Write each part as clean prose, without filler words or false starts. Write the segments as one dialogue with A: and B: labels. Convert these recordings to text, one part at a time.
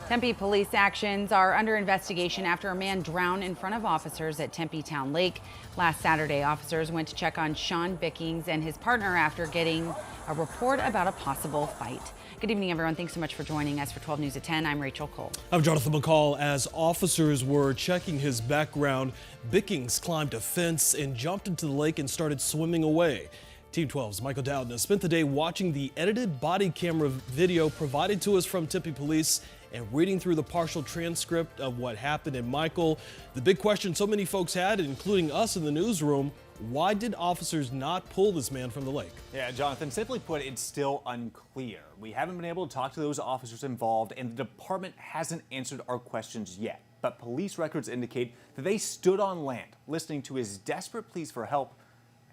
A: Tempe police actions are under investigation after a man drowned in front of officers at Tempe Town Lake. Last Saturday, officers went to check on Sean Bickings and his partner after getting a report about a possible fight. Good evening, everyone. Thanks so much for joining us for 12 News at 10. I'm Rachel Cole.
B: I'm Jonathan McCall. As officers were checking his background, Bickings climbed a fence and jumped into the lake and started swimming away. Team 12's Michael Dowden has spent the day watching the edited body camera video provided to us from Tempe Police and reading through the partial transcript of what happened. And Michael, the big question so many folks had, including us in the newsroom, why did officers not pull this man from the lake?
C: Yeah, Jonathan, simply put, it's still unclear. We haven't been able to talk to those officers involved, and the department hasn't answered our questions yet. But police records indicate that they stood on land, listening to his desperate pleas for help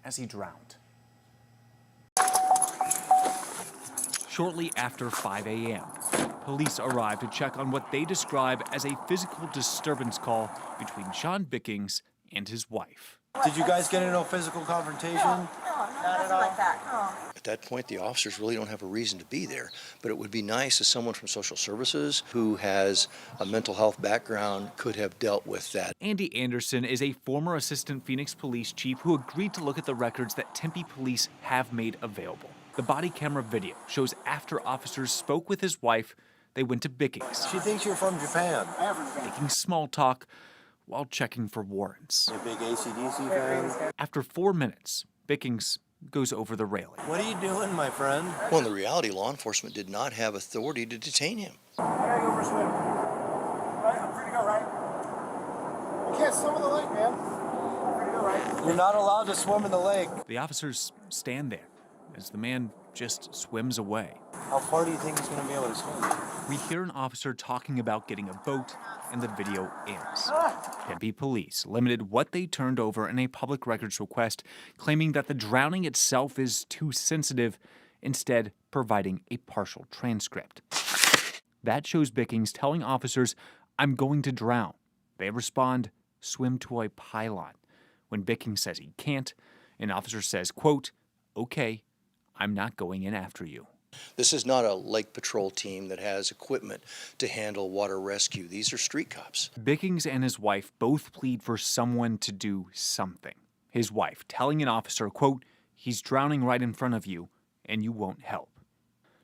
C: as he drowned. Shortly after 5 a.m., police arrived to check on what they describe as a physical disturbance call between Sean Bickings and his wife.
D: Did you guys get into a physical confrontation?
E: No, nothing like that. No.
F: At that point, the officers really don't have a reason to be there, but it would be nice if someone from social services who has a mental health background could have dealt with that.
C: Andy Anderson is a former assistant Phoenix police chief who agreed to look at the records that Tempe police have made available. The body camera video shows after officers spoke with his wife, they went to Bickings.
D: She thinks you're from Japan.
C: Making small talk while checking for warrants.
D: You're a big AC/DC fan?
C: After 4 minutes, Bickings goes over the railing.
D: What are you doing, my friend?
F: Well, in the reality, law enforcement did not have authority to detain him.
G: I gotta go for a swim. Right, I'm free to go, right? You can't swim in the lake, man. I'm free to go, right?
D: You're not allowed to swim in the lake.
C: The officers stand there as the man just swims away.
D: How far do you think he's going to be able to swim?
C: We hear an officer talking about getting a boat, and the video ends. Tempe police limited what they turned over in a public records request, claiming that the drowning itself is too sensitive, instead providing a partial transcript. That shows Bickings telling officers, "I'm going to drown." They respond, "Swim to a pylon." When Bickings says he can't, an officer says, quote, "Okay, I'm not going in after you."
F: This is not a lake patrol team that has equipment to handle water rescue. These are street cops.
C: Bickings and his wife both plead for someone to do something. His wife telling an officer, quote, "He's drowning right in front of you, and you won't help."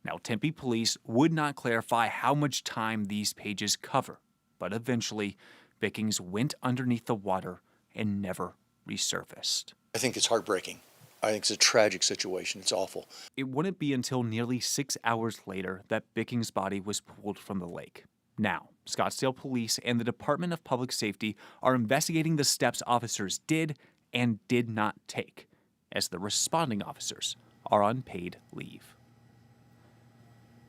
C: Now, Tempe police would not clarify how much time these pages cover, but eventually, Bickings went underneath the water and never resurfaced.
F: I think it's heartbreaking. I think it's a tragic situation. It's awful.
C: It wouldn't be until nearly 6 hours later that Bickings' body was pulled from the lake. Now, Scottsdale Police and the Department of Public Safety are investigating the steps officers did and did not take, as the responding officers are on paid leave.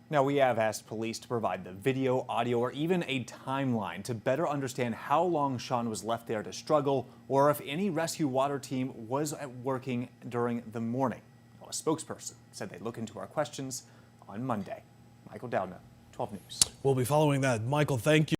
C: Now, we have asked police to provide the video, audio, or even a timeline to better understand how long Sean was left there to struggle, or if any rescue water team was working during the morning. Well, a spokesperson said they'd look into our questions on Monday. Michael Dowden, 12 News.
B: We'll be following that. Michael, thank you.